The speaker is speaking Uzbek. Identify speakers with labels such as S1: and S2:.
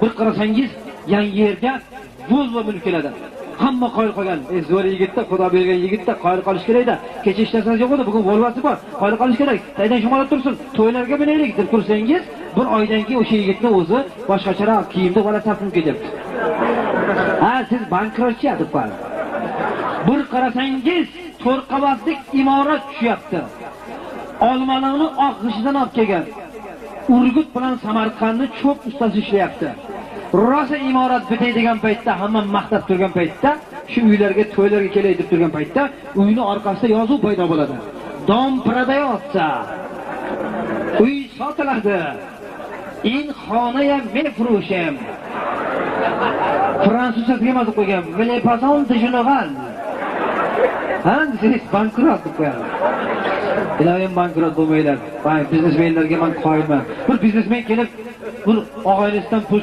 S1: Bir qarasangiz yangi yerga Volvo minib keladi. Hamma qoyil qolgan. Zo'r yigitda, Xudo bergan yigitda qoyil qolish kerak-da. Kecha ishlasang yo'q edi, bugun Volvosi bor. Qoyil qolish kerak. Taydan shumalab tursin. To'ylarga binaylik deb tursangiz, bir oydan keyin o'sha yigitni o'zi boshqacharoq kiyimda bola topib kelyapti. Ha, siz bankrotchi deb qo'ying. Bir qarasangiz, 4 qavatlik imorat tushyapti. Olmaliqni oq g'ishidan olib kelgan. Urgut bilan Samarqandni cho'p ustasi ishlayapti. Rosa imorat bitadigan paytda, hamma maqtab turgan paytda, shu uylarga, to'ylarga kelay deb turgan paytda, uyni orqasida yozuv paydo bo'ladi. Dom prodayotsa. Uy sotiladi. In xonaya mefrushem. Fransuzcha terma deb qo'ygan. Vele pason de General. Ha, siz bankrot deb qo'yadi. Iloyim bankrot bo'lmaylar. Biznesmenlarga men qoyilman. Bir biznesmen kelib, bir og'aynisdan pul